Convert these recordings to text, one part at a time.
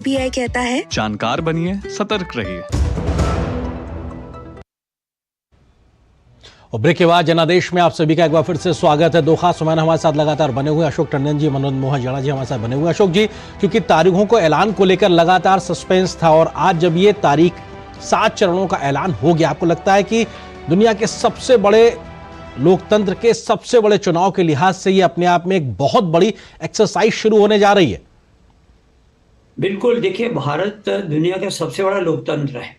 RBI कहता है जानकार बनिए, सतर्क रहिए। और ब्रेक के बाद जनादेश में आप सभी का एक बार फिर से स्वागत है। दो खास मेहमान हमारे साथ लगातार बने हुए अशोक टंडन जी, मनोज मोहन जड़ा जी हमारे साथ बने हुए। अशोक जी, क्योंकि तारीखों को ऐलान को लेकर लगातार सस्पेंस था और आज जब ये तारीख 7 चरणों का ऐलान हो गया, आपको लगता है कि दुनिया के सबसे बड़े लोकतंत्र के सबसे बड़े चुनाव के लिहाज से ये अपने आप में एक बहुत बड़ी एक्सरसाइज शुरू होने जा रही है? बिल्कुल, देखिए, भारत दुनिया का सबसे बड़ा लोकतंत्र है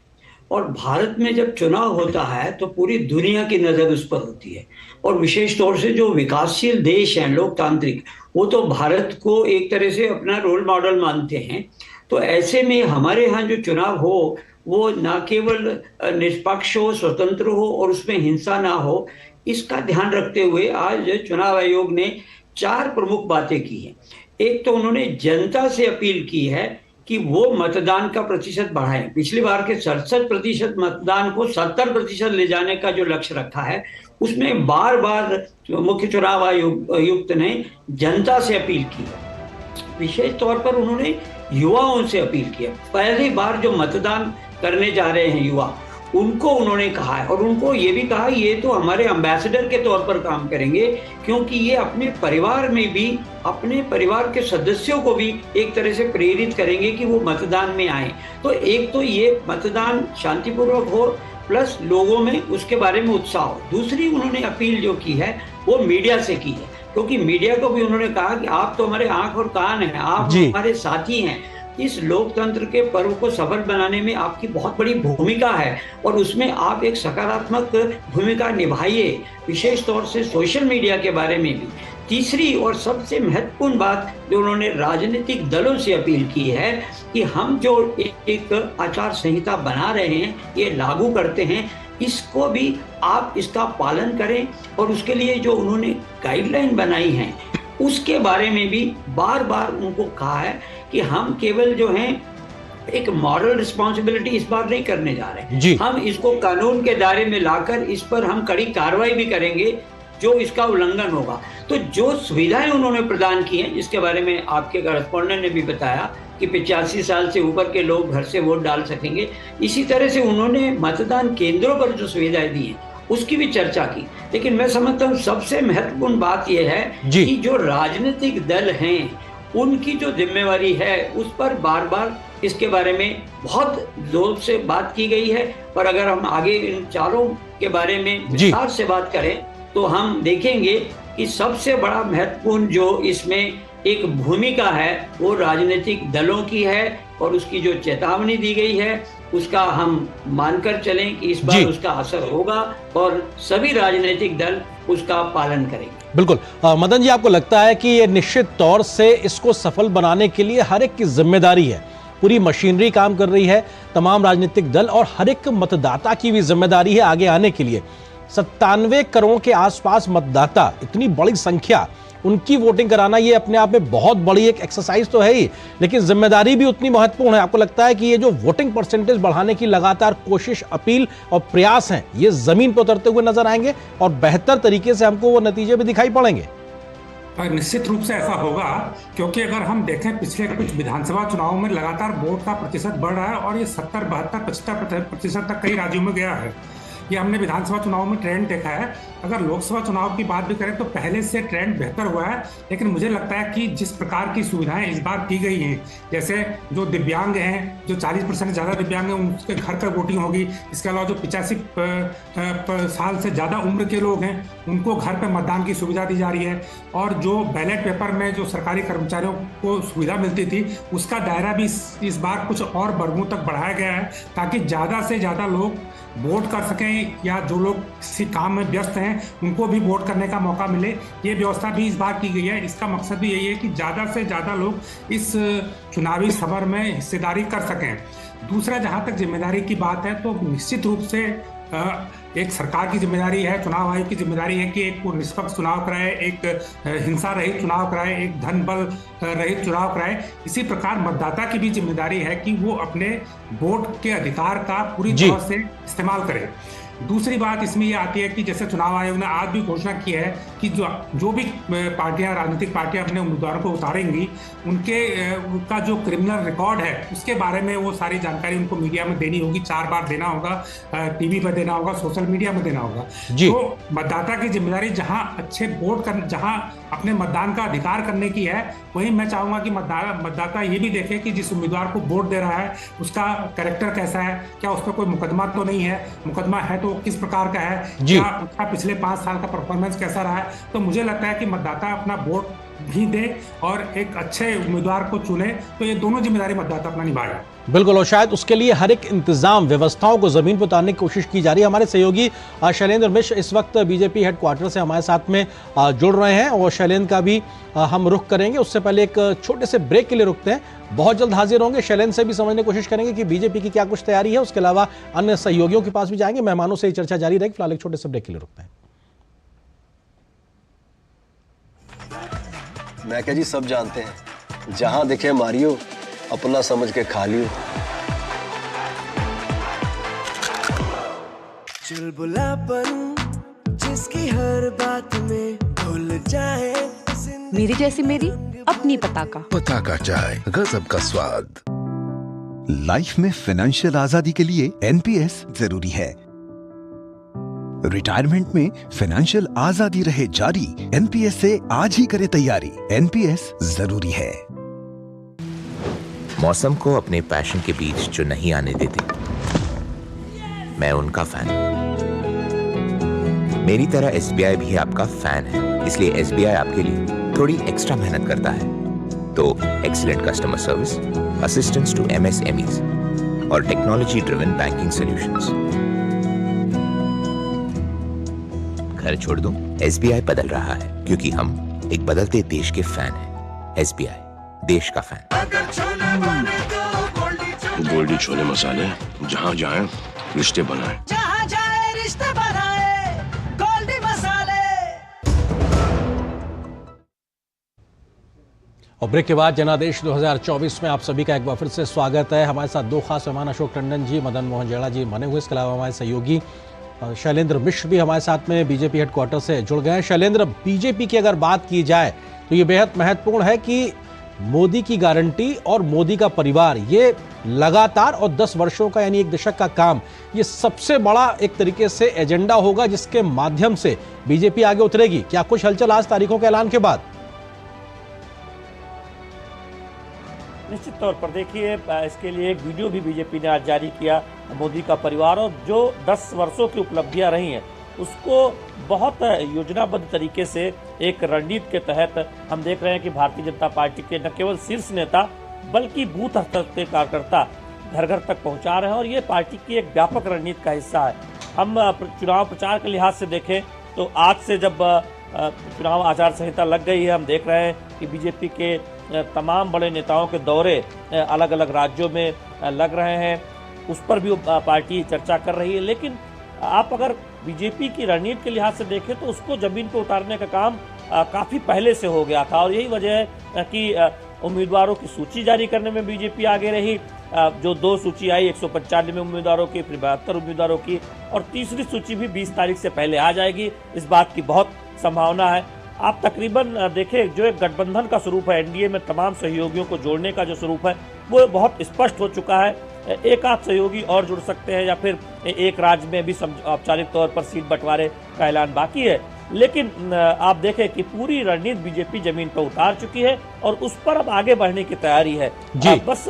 और भारत में जब चुनाव होता है तो पूरी दुनिया की नज़र उस पर होती है। और विशेष तौर से जो विकासशील देश हैं लोकतांत्रिक, वो तो भारत को एक तरह से अपना रोल मॉडल मानते हैं। तो ऐसे में हमारे यहाँ जो चुनाव हो वो ना केवल निष्पक्ष हो, स्वतंत्र हो और उसमें हिंसा ना हो, इसका ध्यान रखते हुए आज चुनाव आयोग ने 4 प्रमुख बातें की हैं। एक तो उन्होंने जनता से अपील की है कि वो मतदान का प्रतिशत बढ़ाएं। पिछली बार के 67% मतदान को 70% ले जाने का जो लक्ष्य रखा है, उसमें बार बार मुख्य चुनाव आयुक्त ने जनता से अपील की है। विशेष तौर पर उन्होंने युवाओं से अपील की है। पहली बार जो मतदान करने जा रहे हैं युवा, उनको उन्होंने कहा है और उनको ये भी कहा ये तो हमारे एम्बेसडर के तौर पर काम करेंगे, क्योंकि ये अपने परिवार में भी, अपने परिवार के सदस्यों को भी एक तरह से प्रेरित करेंगे कि वो मतदान में आए। तो एक तो ये मतदान शांतिपूर्वक हो, प्लस लोगों में उसके बारे में उत्साह हो। दूसरी उन्होंने अपील जो की है वो मीडिया से की है, क्योंकि मीडिया को भी उन्होंने कहा कि आप तो हमारे आंख और कान हैं, आप हमारे साथी हैं। इस लोकतंत्र के पर्व को सफल बनाने में आपकी बहुत बड़ी भूमिका है और उसमें आप एक सकारात्मक भूमिका निभाइए, विशेष तौर से सोशल मीडिया के बारे में भी। तीसरी और सबसे महत्वपूर्ण बात जो उन्होंने राजनीतिक दलों से अपील की है कि हम जो एक आचार संहिता बना रहे हैं, ये लागू करते हैं, इसको भी आप इसका पालन करें। और उसके लिए जो उन्होंने गाइडलाइन बनाई है उसके बारे में भी बार बार उनको कहा है कि हम केवल जो हैं एक मॉरल रिस्पॉन्सिबिलिटी इस बार नहीं करने जा रहे, हम इसको कानून के दायरे में लाकर इस पर हम कड़ी कार्रवाई भी करेंगे जो इसका उल्लंघन होगा। तो जो सुविधाएं उन्होंने प्रदान की हैं, जिसके बारे में आपके कॉरेस्पॉन्डेंट ने भी बताया कि 85 साल से ऊपर के लोग घर से वोट डाल सकेंगे, इसी तरह से उन्होंने मतदान केंद्रों पर जो सुविधाएं दी हैं उसकी भी चर्चा की। लेकिन मैं समझता हूँ सबसे महत्वपूर्ण बात यह है कि जो राजनीतिक दल हैं उनकी जो जिम्मेवारी है उस पर बार बार इसके बारे में बहुत जोर से बात की गई है। पर अगर हम आगे इन चारों के बारे में विस्तार से बात करें तो हम देखेंगे कि सबसे बड़ा महत्वपूर्ण जो इसमें एक भूमिका है वो राजनीतिक दलों की है और उसकी जो चेतावनी दी गई है उसका हम मानकर चलें कि इस बार उसका असर होगा और सभी राजनीतिक दल उसका पालन करेंगे। बिल्कुल। मदन जी, आपको लगता है कि ये निश्चित तौर से इसको सफल बनाने के लिए हर एक की जिम्मेदारी है, पूरी मशीनरी काम कर रही है, तमाम राजनीतिक दल और हर एक मतदाता की भी जिम्मेदारी है आगे आने के लिए। 97 करोड़ के आसपास मतदाता, इतनी बड़ी संख्या, उनकी वोटिंग कराना ये अपने आप में बहुत बड़ी एक एक्सरसाइज तो है ही, लेकिन जिम्मेदारी भी उतनी महत्वपूर्ण है। आपको लगता है कि ये जो वोटिंग परसेंटेज बढ़ाने की लगातार कोशिश, अपील और प्रयास हैं, ये जमीन पर उतरते हुए नजर आएंगे और बेहतर तरीके से हमको वो नतीजे भी दिखाई पड़ेंगे? निश्चित रूप से ऐसा होगा, क्योंकि अगर हम देखें पिछले कुछ विधानसभा चुनावों में लगातार वोट का प्रतिशत बढ़ रहा है और ये 70, 72, 75% तक कई राज्यों में गया है। ये हमने विधानसभा चुनाव में ट्रेंड देखा है। अगर लोकसभा चुनाव की बात भी करें तो पहले से ट्रेंड बेहतर हुआ है, लेकिन मुझे लगता है कि जिस प्रकार की सुविधाएं इस बार की गई हैं, जैसे जो दिव्यांग हैं, जो 40% से ज़्यादा दिव्यांग हैं उनके घर पर वोटिंग होगी। इसके अलावा जो 85 साल से ज़्यादा उम्र के लोग हैं उनको घर पर मतदान की सुविधा दी जा रही है। और जो बैलेट पेपर में जो सरकारी कर्मचारियों को सुविधा मिलती थी उसका दायरा भी इस बार कुछ और वर्गों तक बढ़ाया गया है, ताकि ज़्यादा से ज़्यादा लोग वोट कर सकें या जो लोग किसी काम में व्यस्त हैं उनको भी वोट करने का मौका मिले। ये व्यवस्था भी इस बार की गई है। इसका मकसद भी यही है कि ज़्यादा से ज़्यादा लोग इस चुनावी सफर में हिस्सेदारी कर सकें। दूसरा, जहाँ तक जिम्मेदारी की बात है तो निश्चित रूप से एक सरकार की जिम्मेदारी है, चुनाव आयोग की जिम्मेदारी है कि एक निष्पक्ष चुनाव कराए, एक हिंसा रहित चुनाव कराए, एक धन बल रहित चुनाव कराए। इसी प्रकार मतदाता की भी जिम्मेदारी है कि वो अपने वोट के अधिकार का पूरी तरह से इस्तेमाल करे। दूसरी बात इसमें ये आती है कि जैसे चुनाव आयोग ने आज भी घोषणा की है कि जो भी पार्टियां, राजनीतिक पार्टियां अपने उम्मीदवारों को उतारेंगी, उनका जो क्रिमिनल रिकॉर्ड है उसके बारे में वो सारी जानकारी उनको मीडिया में देनी होगी, 4 बार देना होगा, टीवी पर देना होगा, सोशल मीडिया में देना होगा। तो मतदाता की जिम्मेदारी जहां अच्छे वोट कर, जहां अपने मतदान का अधिकार करने की है, वहीं मैं चाहूंगा कि मतदाता ये भी देखे कि जिस उम्मीदवार को वोट दे रहा है उसका कैरेक्टर कैसा है, क्या उस पर कोई मुकदमा तो नहीं है, मुकदमा है तो किस प्रकार का है, क्या उसका पिछले 5 साल का परफॉर्मेंस कैसा रहा है। तो मुझे लगता है कि मतदाता अपना वोट भी दे और एक अच्छे उम्मीदवार को चुने, तो ये दोनों जिम्मेदारी मतदाता अपना निभाएगा। बिल्कुल, और शायद उसके लिए हर एक इंतजाम व्यवस्थाओं को जमीन पर उतारने की कोशिश की जा रही है। हमारे सहयोगी शैलेंद्र मिश्र इस वक्त बीजेपी हेडक्वार्टर से हमारे साथ में जुड़ रहे हैं और शैलेंद्र का भी हम रुख करेंगे। उससे पहले एक छोटे से ब्रेक के लिए रुकते हैं, बहुत जल्द हाजिर होंगे। शैलेंद्र से भी समझने की कोशिश करेंगे कि बीजेपी की क्या कुछ तैयारी है, उसके अलावा अन्य सहयोगियों के पास भी जाएंगे, मेहमानों से चर्चा जारी रहेगी। फिलहाल एक छोटे से ब्रेक के लिए रुकते हैं। मैं क्या जी, सब जानते हैं, जहां दिखे मारियो, अपना समझ के खा लियो। चुलबुलापन जिसकी हर बात में भूल जाए, मेरी जैसी मेरी अपनी पताका चाय, गजब का स्वाद। लाइफ में फाइनेंशियल आजादी के लिए एनपीएस जरूरी है। रिटायरमेंट में फाइनेंशियल आजादी रहे जारी, एनपीएस से आज ही करे तैयारी। एनपीएस जरूरी है। मौसम को अपने पैशन के बीच जो नहीं आने देते, मैं उनका फैन हूं। मेरी तरह एसबीआई भी आपका फैन है, इसलिए एसबीआई आपके लिए थोड़ी एक्स्ट्रा मेहनत करता है। तो excellent customer service, assistance to MSMEs और टेक्नोलॉजी ड्रिवन बैंकिंग सॉल्यूशंस। घर छोड़ दूं, एसबीआई बदल रहा है क्योंकि हम एक बदलते देश के फैन हैं। एसबीआई, देश का फैन। गोल्डी छोले मसाले, जहाँ जाए रिश्ते बनाए, जहाँ जाए रिश्ते बनाए, गोल्डी मसाले। और ब्रेक के बाद जनादेश 2024 में आप सभी का एक बार फिर से स्वागत है। हमारे साथ 2 खास मेहमान अशोक टंडन जी, मदन मोहन जैड़ा जी बने हुए। इसके अलावा हमारे सहयोगी शैलेंद्र मिश्र भी हमारे साथ में बीजेपी हेडक्वार्टर से जुड़ गए हैं। शैलेंद्र, बीजेपी की अगर बात की जाए तो ये बेहद महत्वपूर्ण है कि मोदी की गारंटी और मोदी का परिवार, ये लगातार और 10 वर्षों का यानी 1 दशक का काम, ये सबसे बड़ा एक तरीके से एजेंडा होगा जिसके माध्यम से बीजेपी आगे उतरेगी। क्या कुछ हलचल आज तारीखों के ऐलान के बाद? निश्चित तौर पर देखिए, इसके लिए एक वीडियो भी बीजेपी ने आज जारी किया, मोदी का परिवार, और जो 10 वर्षों की उपलब्धियां रही हैं उसको बहुत योजनाबद्ध तरीके से एक रणनीति के तहत हम देख रहे हैं कि भारतीय जनता पार्टी के न केवल शीर्ष नेता बल्कि बूथ स्तर के कार्यकर्ता घर घर तक पहुंचा रहे हैं, और ये पार्टी की एक व्यापक रणनीति का हिस्सा है। हम चुनाव प्रचार के लिहाज से देखें तो आज से जब चुनाव आचार संहिता लग गई है, हम देख रहे हैं कि बीजेपी के तमाम बड़े नेताओं के दौरे अलग अलग राज्यों में लग रहे हैं, उस पर भी पार्टी चर्चा कर रही है। लेकिन आप अगर बीजेपी की रणनीति के लिहाज से देखें तो उसको जमीन पर उतारने का काम काफ़ी पहले से हो गया था, और यही वजह है कि उम्मीदवारों की सूची जारी करने में बीजेपी आगे रही। जो 2 सूची आई 195 उम्मीदवारों की, फिर 72 उम्मीदवारों की, और तीसरी सूची भी 20 तारीख से पहले आ जाएगी, इस बात की बहुत संभावना है। आप तकरीबन देखें, जो एक गठबंधन का स्वरूप है, एनडीए में तमाम सहयोगियों को जोड़ने का जो स्वरूप है वो बहुत स्पष्ट हो चुका है। एक आध सहयोगी और जुड़ सकते हैं या फिर एक राज्य में भी औपचारिक तौर पर सीट बंटवारे का ऐलान बाकी है, लेकिन आप देखें कि पूरी रणनीति बीजेपी जमीन पर उतार चुकी है और उस पर अब आगे बढ़ने की तैयारी है। बस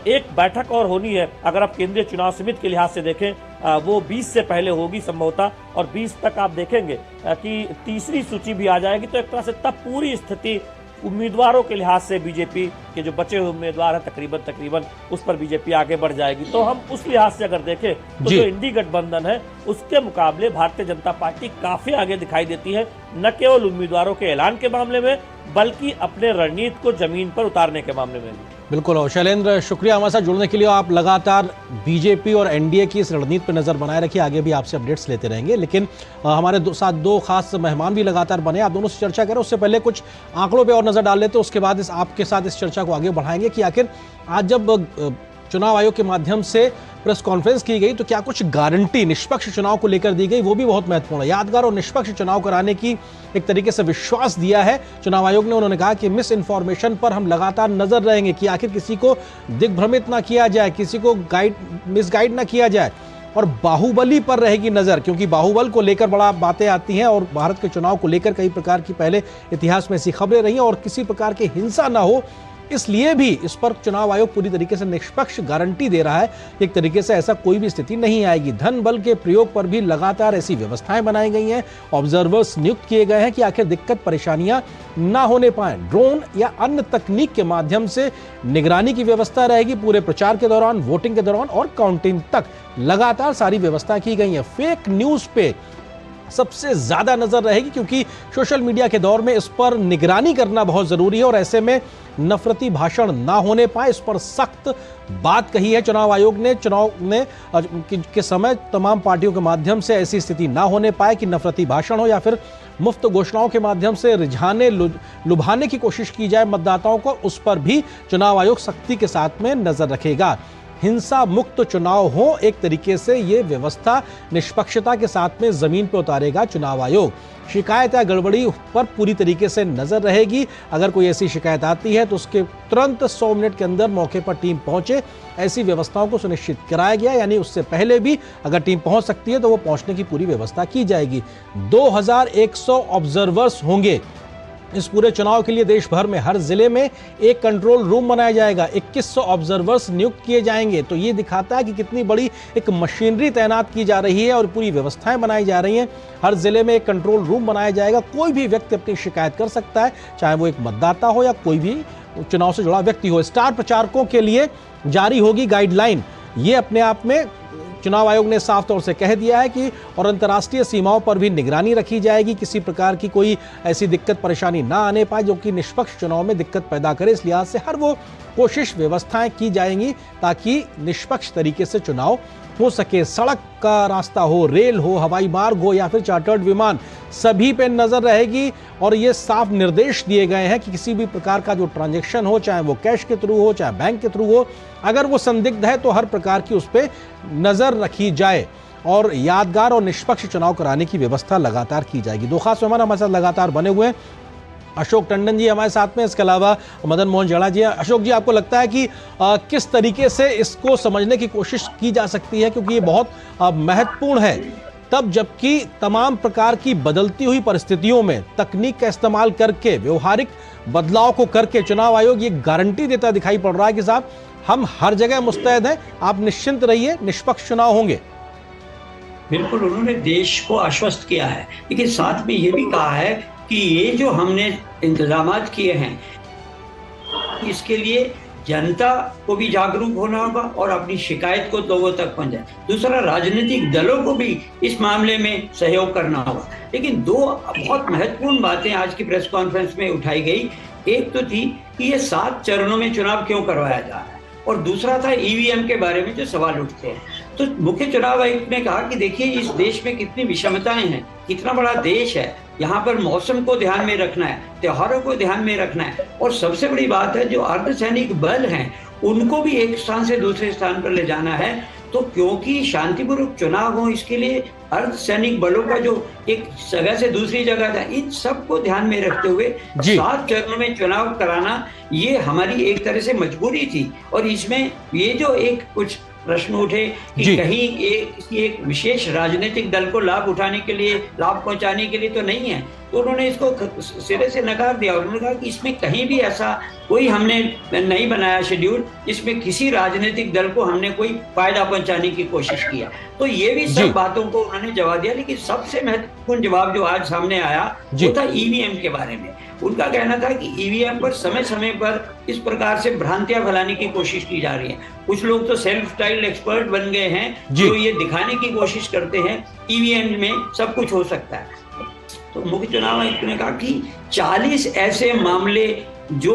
एक बैठक और होनी है। अगर आप केंद्रीय चुनाव समिति के लिहाज से देखें, वो 20 से पहले होगी संभवतः, और 20 तक आप देखेंगे कि तीसरी सूची भी आ जाएगी। तो एक तरह से तब पूरी स्थिति उम्मीदवारों के लिहाज से बीजेपी के जो बचे हुए उम्मीदवार हैं तकरीबन उस पर बीजेपी आगे बढ़ जाएगी। तो हम उस लिहाज से अगर देखें तो जो इंडी गठबंधन है उसके मुकाबले भारतीय जनता पार्टी काफी आगे दिखाई देती है, न केवल उम्मीदवारों के ऐलान के मामले में बल्कि अपने रणनीति को जमीन पर उतारने के मामले में भी। बिल्कुल। और शैलेंद्र, शुक्रिया हमारे साथ जुड़ने के लिए। आप लगातार बीजेपी और एनडीए की इस रणनीति पर नजर बनाए रखिए, आगे भी आपसे अपडेट्स लेते रहेंगे। लेकिन हमारे साथ दो खास मेहमान भी लगातार बने, आप दोनों से चर्चा करें। उससे पहले कुछ आंकड़ों पे और नजर डाल लेते, उसके बाद आपके साथ इस चर्चा को आगे बढ़ाएंगे कि आखिर आज जब चुनाव आयोग के माध्यम से प्रेस कॉन्फ्रेंस की गई तो क्या कुछ गारंटी निष्पक्ष चुनाव को लेकर दी गई, वो भी बहुत महत्वपूर्ण है। यादगार और निष्पक्ष चुनाव कराने की एक तरीके से विश्वास दिया है चुनाव आयोग ने। उन्होंने कहा कि मिस इन्फॉर्मेशन पर हम लगातार नजर रहेंगे कि आखिर किसी को दिग्भ्रमित ना किया जाए, किसी को मिसगाइड ना किया जाए। और बाहुबली पर रहेगी नजर, क्योंकि बाहुबल को लेकर बड़ा बातें आती हैं और भारत के चुनाव को लेकर कई प्रकार की पहले इतिहास में ऐसी खबरें रही हैं और किसी प्रकार की हिंसा ना हो, इसलिए भी इस पर चुनाव आयोग पूरी तरीके से निष्पक्ष गारंटी दे रहा है। एक तरीके से ऐसा कोई भी स्थिति नहीं आएगी। धन बल के प्रयोग पर भी लगातार ऐसी व्यवस्थाएं बनाई गई हैं, ऑब्जर्वर्स नियुक्त किए गए हैं कि आखिर दिक्कत परेशानियां ना होने पाए। ड्रोन या अन्य तकनीक के माध्यम से निगरानी की व्यवस्था रहेगी पूरे प्रचार के दौरान, वोटिंग के दौरान और काउंटिंग तक लगातार सारी व्यवस्था की गई है। फेक न्यूज पे सबसे ज्यादा नजर रहेगी, क्योंकि सोशल मीडिया के दौर में इस पर निगरानी करना बहुत जरूरी है और ऐसे में नफरती भाषण ना होने पाए, इस पर सख्त बात कही है चुनाव आयोग ने। चुनाव के समय तमाम पार्टियों के माध्यम से ऐसी स्थिति ना होने पाए कि नफरती भाषण हो या फिर मुफ्त घोषणाओं के माध्यम से रिझाने लुभाने की कोशिश की जाए मतदाताओं को, उस पर भी चुनाव आयोग सख्ती के साथ में नजर रखेगा। हिंसा मुक्त चुनाव हो, एक तरीके से ये व्यवस्था निष्पक्षता के साथ में जमीन पर उतारेगा चुनाव आयोग। शिकायत या गड़बड़ी पर पूरी तरीके से नजर रहेगी। अगर कोई ऐसी शिकायत आती है तो उसके तुरंत 100 मिनट के अंदर मौके पर टीम पहुंचे, ऐसी व्यवस्थाओं को सुनिश्चित कराया गया। यानी उससे पहले भी अगर टीम पहुंच सकती है तो वो पहुंचने की पूरी व्यवस्था की जाएगी। 2100 ऑब्जर्वर्स होंगे इस पूरे चुनाव के लिए। देश भर में हर जिले में एक कंट्रोल रूम बनाया जाएगा, 2100 ऑब्जर्वर्स नियुक्त किए जाएंगे। तो ये दिखाता है कि कितनी बड़ी एक मशीनरी तैनात की जा रही है और पूरी व्यवस्थाएं बनाई जा रही हैं। हर जिले में एक कंट्रोल रूम बनाया जाएगा। कोई भी व्यक्ति अपनी शिकायत कर सकता है, चाहे वो एक मतदाता हो या कोई भी चुनाव से जुड़ा व्यक्ति हो। स्टार प्रचारकों के लिए जारी होगी गाइडलाइन। ये अपने आप में चुनाव आयोग ने साफ तौर से कह दिया है कि और अंतर्राष्ट्रीय सीमाओं पर भी निगरानी रखी जाएगी, किसी प्रकार की कोई ऐसी दिक्कत परेशानी ना आने पाए जो कि निष्पक्ष चुनाव में दिक्कत पैदा करे। इस लिहाज से हर वो कोशिश व्यवस्थाएं की जाएंगी ताकि निष्पक्ष तरीके से चुनाव हो सके। सड़क का रास्ता हो, रेल हो, हवाई मार्ग हो या फिर चार्टर्ड विमान, सभी पे नजर रहेगी। और ये साफ निर्देश दिए गए हैं कि किसी भी प्रकार का जो ट्रांजैक्शन हो, चाहे वो कैश के थ्रू हो चाहे बैंक के थ्रू हो, अगर वो संदिग्ध है तो हर प्रकार की उस पर नजर रखी जाए और यादगार और निष्पक्ष चुनाव कराने की व्यवस्था लगातार की जाएगी। दो खास मेहमान हमारे साथ लगातार बने हुए हैं। अशोक टंडन जी हमारे साथ में, इसके अलावा मदन मोहन झड़ा जी। अशोक जी, आपको लगता है कि किस तरीके से इसको समझने की कोशिश की जा सकती है, क्योंकि ये बहुत महत्वपूर्ण है तब जबकि तमाम प्रकार की बदलती हुई परिस्थितियों में तकनीक का इस्तेमाल करके, व्यवहारिक बदलाव को करके चुनाव आयोग ये गारंटी देता दिखाई पड़ रहा है कि साहब हम हर जगह मुस्तैद हैं, आप निश्चिंत रहिए, निष्पक्ष चुनाव होंगे। बिल्कुल, उन्होंने देश को आश्वस्त किया है, लेकिन साथ में ये भी कहा है कि ये जो हमने इंतजामात किए हैं इसके लिए जनता को भी जागरूक होना होगा और अपनी शिकायत को लोगों तक पहुंचाए। दूसरा, राजनीतिक दलों को भी इस मामले में सहयोग करना होगा। लेकिन दो बहुत महत्वपूर्ण बातें आज की प्रेस कॉन्फ्रेंस में उठाई गई। एक तो थी कि ये 7 चरणों में चुनाव क्यों करवाया जा रहा है, और दूसरा था ईवीएम के बारे में जो सवाल उठते हैं। तो मुख्य चुनाव आयुक्त ने कहा कि देखिए इस देश में कितनी विषमताएं हैं, कितना बड़ा देश है, यहाँ पर मौसम को ध्यान में रखना है, त्योहारों को ध्यान में रखना है, और सबसे बड़ी बात है जो अर्धसैनिक बल हैं उनको भी एक स्थान से दूसरे स्थान पर ले जाना है। तो क्योंकि शांतिपूर्वक चुनाव हो, इसके लिए अर्धसैनिक बलों का जो एक जगह से दूसरी जगह था, इन सब को ध्यान में रखते हुए 7 चरणों में चुनाव कराना ये हमारी एक तरह से मजबूरी थी। और इसमें ये जो एक कुछ प्रश्न उठे कि कहीं किसी एक विशेष राजनीतिक दल को लाभ उठाने के लिए, लाभ पहुंचाने के लिए तो नहीं है, तो उन्होंने इसको सिरे से नकार दिया। उन्होंने कहा कि इसमें कहीं भी ऐसा कोई हमने नहीं बनाया शेड्यूल जिसमें किसी राजनीतिक दल को हमने कोई फायदा पहुंचाने की कोशिश किया। तो ये भी सब बातों को उन्होंने जवाब दिया। लेकिन सबसे महत्वपूर्ण जवाब जो आज सामने आया वो था ईवीएम के बारे में। उनका कहना था कि ईवीएम पर समय समय पर इस प्रकार से भ्रांतियां फैलाने की कोशिश की जा रही है। कुछ लोग तो सेल्फ स्टाइल्ड एक्सपर्ट बन गए हैं जो ये दिखाने की कोशिश करते हैं ईवीएम में सब कुछ हो सकता है। तो मुख्य चुनाव आयुक्त ने कहा कि 40 ऐसे मामले जो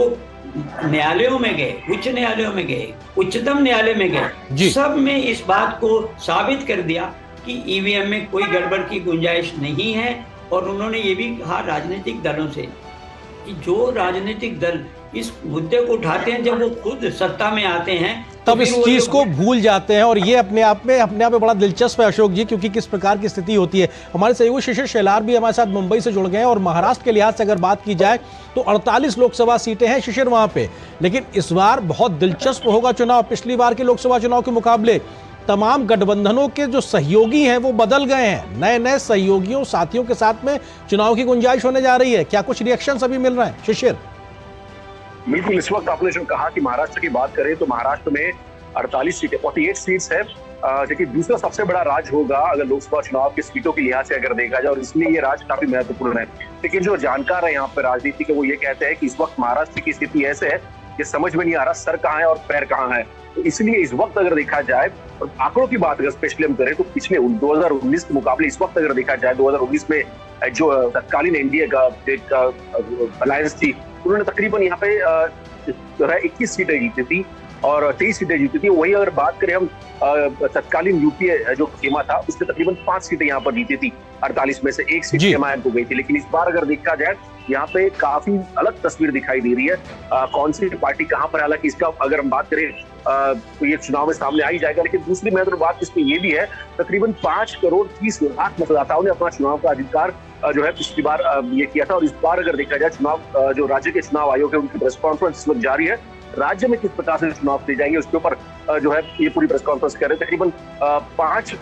न्यायालयों में गए, उच्च न्यायालयों में गए, उच्चतम न्यायालय में गए, सब में इस बात को साबित कर दिया कि ईवीएम में कोई गड़बड़ की गुंजाइश नहीं है। और उन्होंने ये भी कहा राजनीतिक दलों से कि जो राजनीतिक दल इस मुद्दे को उठाते हैं, जब वो खुद सत्ता में आते हैं तब इस चीज को भूल जाते हैं। और ये अपने आप में बड़ा दिलचस्प है अशोक जी, क्योंकि किस प्रकार की स्थिति होती है। हमारे सहयोगी शिशिर शेलार भी हमारे साथ मुंबई से जुड़ गए हैं और महाराष्ट्र के लिहाज से अगर बात की जाए तो 48 लोकसभा सीटें हैं शिशिर वहां पे, लेकिन इस बार बहुत दिलचस्प होगा चुनाव। पिछली बार के लोकसभा चुनाव के मुकाबले तमाम गठबंधनों के जो सहयोगी हैं वो बदल गए हैं, नए नए सहयोगियों साथियों के साथ में चुनाव की गुंजाइश होने जा रही है। क्या कुछ रिएक्शन अभी मिल रहे हैं शिशिर? बिल्कुल, इस वक्त आपने जो कहा कि महाराष्ट्र की बात करें तो महाराष्ट्र में 48 सीटें 48 सीट्स है, जो कि दूसरा सबसे बड़ा राज्य होगा अगर लोकसभा चुनाव की सीटों के लिहाज से अगर देखा जाए, और इसलिए ये राज्य काफी महत्वपूर्ण है। लेकिन जो जानकार है यहाँ पर राजनीति के, वो ये कहते हैं कि इस वक्त महाराष्ट्र की स्थिति ऐसे है कि समझ में नहीं आ रहा सर कहाँ है और पैर कहाँ है। तो इसलिए इस वक्त अगर देखा जाए और आंकड़ों की बात अगर स्पेशली हम करें तो पिछले 2019 के मुकाबले इस वक्त अगर देखा जाए 2019 में जो तत्कालीन एनडीए का अलायंस थी, उन्होंने तकरीबन यहाँ पे 21 सीटें जीती थी और 23 सीटें जीती थी। वही अगर बात करें हम तत्कालीन यूपीए जो खेमा था, उसने तकरीबन 5 सीटें यहाँ पर जीती थी, 48 में से 1 सीट एमआईएम को गई थी। लेकिन इस बार अगर देखा जाए यहाँ पे काफी अलग तस्वीर दिखाई दे रही है। कौन सी पार्टी कहाँ पर, हालांकि इसका अगर हम बात करें तो ये चुनाव में सामने आ ही जाएगा। लेकिन दूसरी महत्वपूर्ण बात इसमें ये भी है, तकरीबन 5,30,00,000 मतदाताओं ने अपना चुनाव का अधिकार जो है पिछली बार ये किया था। और इस बार अगर देखा जाए चुनाव जो राज्य के चुनाव आयोग है उनकी प्रेस कॉन्फ्रेंस इस वक्त जारी है। राज्य में किस प्रकार से चुनाव किए जाएंगे उसके ऊपर जो है ये पूरी प्रेस कॉन्फ्रेंस कर रहे हैं। तकरीबन 5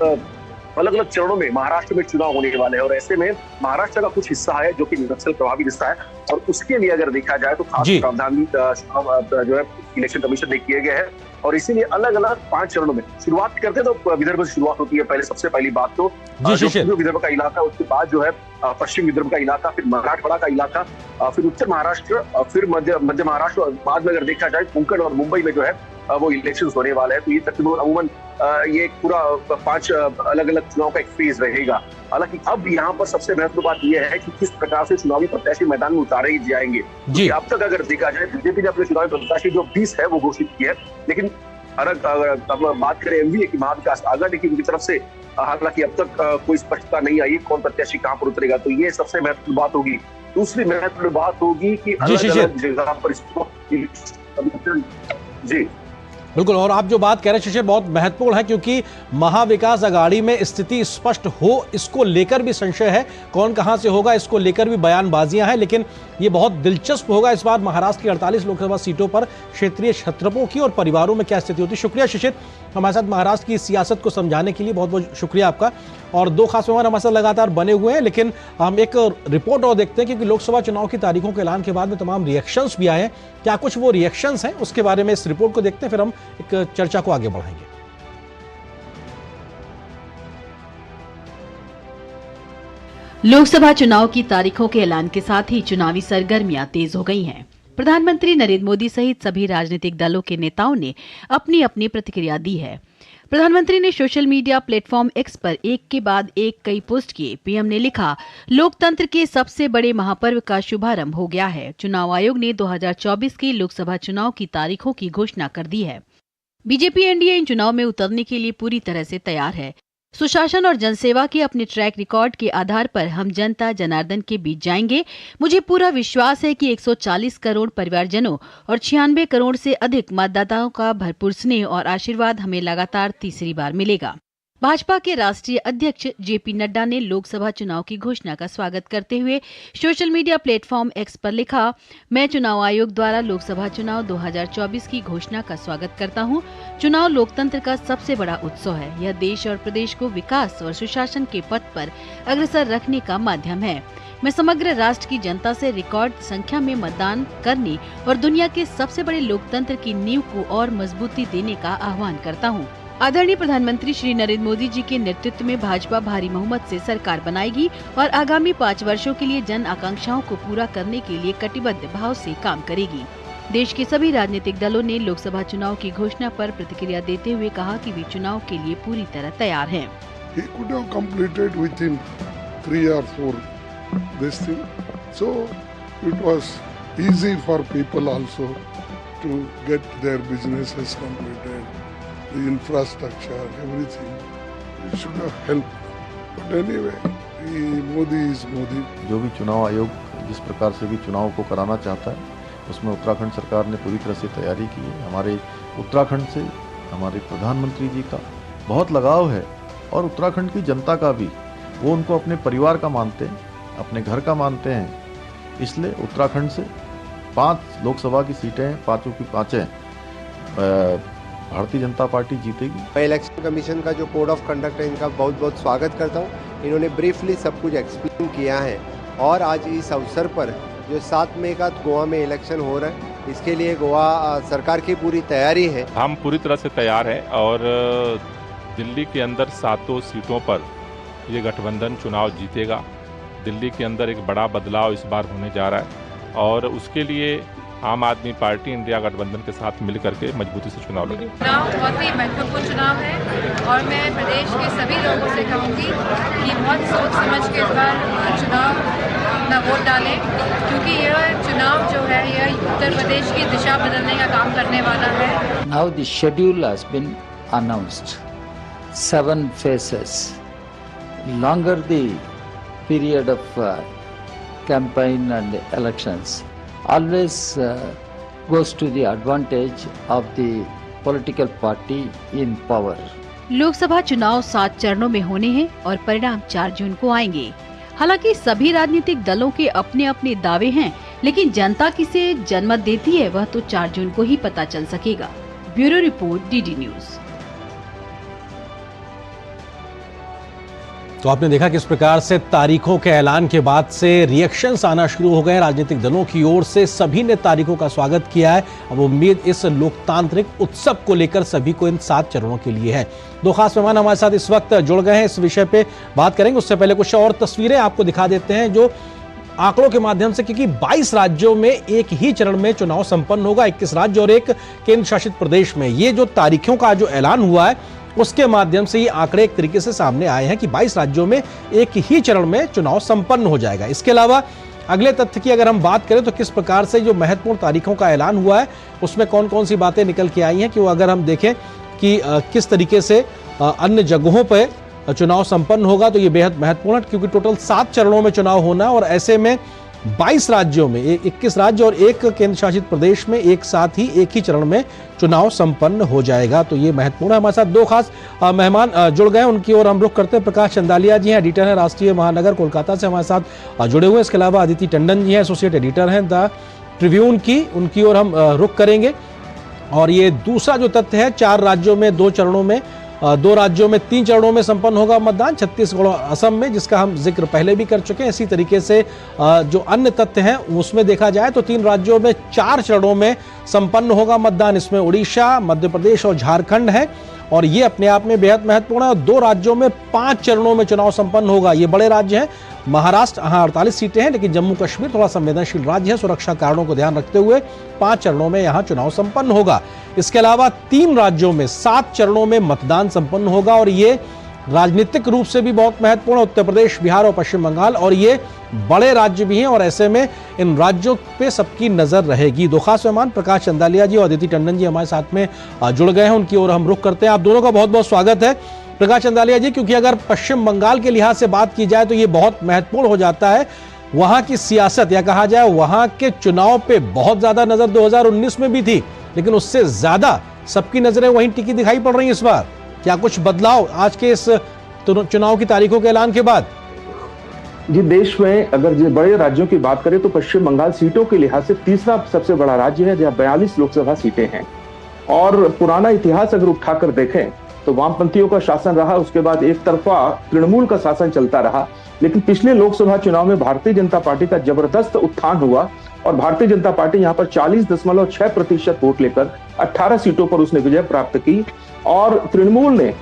अलग अलग चरणों में महाराष्ट्र में चुनाव होने वाले हैं और ऐसे में महाराष्ट्र का कुछ हिस्सा है जो कि नक्सल प्रभावित हिस्सा है और उसके लिए अगर देखा जाए तो खास प्रावधान चुनाव जो है इलेक्शन कमीशन ने किए गए हैं। और इसीलिए अलग अलग 5 चरणों में शुरुआत करते हैं तो विदर्भ से शुरुआत होती है। पहले सबसे पहली बात तो जो विदर्भ का इलाका, उसके बाद जो है पश्चिम विदर्भ का इलाका, फिर मराठवाड़ा का इलाका, फिर उत्तर महाराष्ट्र, फिर मध्य महाराष्ट्र और बाद में अगर देखा जाए कोंकण और मुंबई में जो है वो इलेक्शन होने वाले हैं। तो ये तकरीबन अमूमन ये पूरा 5 अलग अलग चुनाव का एक फेज रहेगा। हालांकि अब यहाँ पर सबसे महत्वपूर्ण बात यह है कि किस प्रकार से चुनावी प्रत्याशी मैदान में उतारे जाएंगे। अब तक अगर देखा जाए बीजेपी ने अपने चुनावी प्रत्याशी जो 20 है वो घोषित किया है, लेकिन अगर बात करें एमवीए की महाविकास आघाड़ी की तरफ से हालांकि अब तक कोई स्पष्टता नहीं आई कौन प्रत्याशी कहाँ पर उतरेगा। तो ये सबसे महत्वपूर्ण बात होगी। दूसरी महत्वपूर्ण बात होगी कि अलग अलग जगह पर जी बिल्कुल। और आप जो बात कह रहे हैं शिशिर बहुत महत्वपूर्ण है, क्योंकि महाविकास आघाड़ी में स्थिति स्पष्ट हो इसको लेकर भी संशय है, कौन कहां से होगा इसको लेकर भी बयानबाजियां हैं। लेकिन ये बहुत दिलचस्प होगा इस बार महाराष्ट्र की 48 लोकसभा सीटों पर क्षेत्रीय छत्रपों की और परिवारों में क्या स्थिति होती है। शुक्रिया शिशिर, हमारे साथ महाराष्ट्र की सियासत को समझाने के लिए बहुत बहुत शुक्रिया आपका। और 2 खास मेहमान हमारे साथ लगातार बने हुए हैं, लेकिन हम एक रिपोर्ट और देखते हैं क्योंकि लोकसभा चुनाव की तारीखों के ऐलान के बाद में तमाम रिएक्शंस भी आए हैं। क्या कुछ वो रिएक्शंस हैं उसके बारे में इस रिपोर्ट को देखते हैं, फिर हम एक चर्चा को आगे बढ़ाएंगे। लोकसभा चुनाव की तारीखों के ऐलान के साथ ही चुनावी सरगर्मियां तेज हो गई हैं। प्रधानमंत्री नरेंद्र मोदी सहित सभी राजनीतिक दलों के नेताओं ने अपनी अपनी प्रतिक्रिया दी है। प्रधानमंत्री ने सोशल मीडिया प्लेटफॉर्म एक्स पर एक के बाद एक कई पोस्ट किए। पीएम ने लिखा, लोकतंत्र के सबसे बड़े महापर्व का शुभारंभ हो गया है। चुनाव आयोग ने 2024 के लोकसभा चुनाव की तारीखों की घोषणा कर दी है। बीजेपी एनडीए इन चुनाव में उतरने के लिए पूरी तरह से तैयार है। सुशासन और जनसेवा के अपने ट्रैक रिकॉर्ड के आधार पर हम जनता जनार्दन के बीच जाएंगे। मुझे पूरा विश्वास है कि 140 करोड़ परिवारजनों और 96 करोड़ से अधिक मतदाताओं का भरपूर स्नेह और आशीर्वाद हमें लगातार तीसरी बार मिलेगा। भाजपा के राष्ट्रीय अध्यक्ष जेपी नड्डा ने लोकसभा चुनाव की घोषणा का स्वागत करते हुए सोशल मीडिया प्लेटफॉर्म एक्स पर लिखा, मैं चुनाव आयोग द्वारा लोकसभा चुनाव 2024 की घोषणा का स्वागत करता हूं। चुनाव लोकतंत्र का सबसे बड़ा उत्सव है। यह देश और प्रदेश को विकास और सुशासन के पथ पर अग्रसर रखने का माध्यम है। मैं समग्र राष्ट्र की जनता से रिकॉर्ड संख्या में मतदान करने और दुनिया के सबसे बड़े लोकतंत्र की नींव को और मजबूती देने का आह्वान करता हूँ। आदरणीय प्रधानमंत्री श्री नरेंद्र मोदी जी के नेतृत्व में भाजपा भारी बहुमत से सरकार बनाएगी और आगामी 5 वर्षों के लिए जन आकांक्षाओं को पूरा करने के लिए कटिबद्ध भाव से काम करेगी। देश के सभी राजनीतिक दलों ने लोकसभा चुनाव की घोषणा पर प्रतिक्रिया देते हुए कहा कि वे चुनाव के लिए पूरी तरह तैयार हैं। He could have completed within 3 or 4 this thing, so it was easy for people also to get their businesses completed, the infrastructure, everything. It should have helped. But anyway, Modi is Modi. जो भी चुनाव आयोग जिस प्रकार से भी चुनाव को कराना चाहता है, उसमें उत्तराखंड सरकार ने पूरी तरह से तैयारी की है। हमारे उत्तराखंड से हमारे प्रधानमंत्री जी का बहुत लगाव है और उत्तराखंड की जनता का भी। वो उनको अपने परिवार का मानते हैं, अपने घर का मानते हैं। इसलिए उत्तराखंड से 5 लोकसभा की सीटें हैं, 5 की 5 भारतीय जनता पार्टी जीतेगी। मैं इलेक्शन कमीशन का जो कोड ऑफ कंडक्ट है इनका बहुत बहुत स्वागत करता हूँ। इन्होंने ब्रीफली सब कुछ एक्सप्लेन किया है और आज इस अवसर पर जो 7 मई का गोवा में इलेक्शन हो रहा है, इसके लिए गोवा सरकार की पूरी तैयारी है। हम पूरी तरह से तैयार हैं और दिल्ली के अंदर 7 सीटों पर ये गठबंधन चुनाव जीतेगा। दिल्ली के अंदर एक बड़ा बदलाव इस बार होने जा रहा है और उसके लिए आम आदमी पार्टी इंडिया गठबंधन के साथ मिल करके मजबूती से चुनाव लड़ेगी। चुनाव बहुत ही महत्वपूर्ण चुनाव है और मैं प्रदेश के सभी लोगों से कहूँगी कि बहुत सोच समझ के इस बार चुनाव अपना वोट डालें, क्योंकि यह चुनाव जो है यह उत्तर प्रदेश की दिशा बदलने का काम करने वाला है। Now the schedule has been announced. 7 phases. Longer the period of campaign and elections always goes to the advantage of the political party in power. Lok Sabha चुनाव 7 चरणों में होने हैं और परिणाम 4 जून को आएंगे। हालांकि सभी राजनीतिक दलों के अपने अपने दावे हैं, लेकिन जनता किसे जनमत देती है वह तो 4 जून को ही पता चल सकेगा। Bureau report, DD news. तो आपने देखा किस प्रकार से तारीखों के ऐलान के बाद से रिएक्शंस आना शुरू हो गए राजनीतिक दलों की ओर से। सभी ने तारीखों का स्वागत किया है। अब उम्मीद इस लोकतांत्रिक उत्सव को लेकर सभी को इन 7 चरणों के लिए है। 2 खास मेहमान हमारे साथ इस वक्त जुड़ गए हैं, इस विषय पे बात करेंगे। उससे पहले कुछ और तस्वीरें आपको दिखा देते हैं जो आंकड़ों के माध्यम से, क्योंकि 22 राज्यों में एक ही चरण में चुनाव संपन्न होगा, 21 राज्य और एक केंद्र शासित प्रदेश में। ये जो तारीखों का जो ऐलान हुआ है उसके माध्यम से ये आंकड़े एक तरीके से सामने आए हैं कि 22 राज्यों में एक ही चरण में चुनाव संपन्न हो जाएगा। इसके अलावा अगले तथ्य की अगर हम बात करें तो किस प्रकार से जो महत्वपूर्ण तारीखों का ऐलान हुआ है उसमें कौन कौन सी बातें निकल के आई हैं, कि वो अगर हम देखें कि किस तरीके से अन्य जगहों पर चुनाव संपन्न होगा तो ये बेहद महत्वपूर्ण है, क्योंकि टोटल 7 चरणों में चुनाव होना और ऐसे में 22 राज्यों में 21 राज्य और एक केंद्र शासित प्रदेश में एक साथ ही एक ही चरण में चुनाव संपन्न हो जाएगा। तो ये महत्वपूर्ण है। हमारे साथ 2 खास मेहमान जुड़ गए, उनकी ओर हम रुख करते हैं। प्रकाश चंदालिया जी हैं, एडिटर हैं राष्ट्रीय महानगर कोलकाता से हमारे साथ जुड़े हुए। इसके अलावा अदिति टंडन जी हैं, एसोसिएट एडिटर हैं द ट्रिब्यून की, उनकी ओर हम रुख करेंगे। और ये दूसरा जो तथ्य है, 4 राज्यों में 2 चरणों में 2 राज्यों में 3 चरणों में संपन्न होगा मतदान, छत्तीसगढ़ और असम में, जिसका हम जिक्र पहले भी कर चुके हैं। इसी तरीके से जो अन्य तथ्य हैं उसमें देखा जाए तो 3 राज्यों में 4 चरणों में संपन्न होगा मतदान। इसमें उड़ीसा, मध्य प्रदेश और झारखंड है और ये अपने आप में बेहद महत्वपूर्ण है। 2 राज्यों में 5 चरणों में चुनाव संपन्न होगा। ये बड़े राज्य हैं। महाराष्ट्र, हाँ 48 सीटें हैं, लेकिन जम्मू कश्मीर थोड़ा संवेदनशील राज्य है, सुरक्षा कारणों को ध्यान रखते हुए 5 चरणों में यहाँ चुनाव संपन्न होगा। इसके अलावा 3 राज्यों में 7 चरणों में मतदान संपन्न होगा और ये राजनीतिक रूप से भी बहुत महत्वपूर्ण है, उत्तर प्रदेश, बिहार और पश्चिम बंगाल, और ये बड़े राज्य भी हैं और ऐसे में इन राज्यों पे सबकी नजर रहेगी। 2 खास मेहमान प्रकाश चंदालिया जी और अदिति टंडन जी हमारे साथ में जुड़ गए हैं, उनकी ओर हम रुख करते हैं। आप दोनों का बहुत बहुत स्वागत है। प्रकाश चंदालिया जी, क्योंकि अगर पश्चिम बंगाल के लिहाज से बात की जाए तो ये बहुत महत्वपूर्ण हो जाता है। वहां की सियासत या कहा जाए वहां के चुनाव पे बहुत ज्यादा नजर 2019 में भी थी, लेकिन उससे ज्यादा सबकी नजरें वहीं टिकी दिखाई पड़ रही है इस बार। क्या कुछ बदलाव आज के इस चुनाव की तारीखों के ऐलान के बाद? जी, देश में अगर बड़े राज्यों की बात करें तो पश्चिम बंगाल सीटों के लिहाज से तीसरा सबसे बड़ा राज्य है, जहां 42 लोकसभा सीटें हैं। और पुराना इतिहास अगर उठाकर देखें तो वामपंथियों का शासन रहा, उसके बाद एक तरफा तृणमूल का शासन चलता रहा। लेकिन पिछले लोकसभा चुनाव में भारतीय जनता पार्टी का जबरदस्त उत्थान हुआ और भारतीय जनता पार्टी यहाँ पर 40.6% वोट लेकर 18 सीटों पर उसने विजय प्राप्त की और तृणमूल ने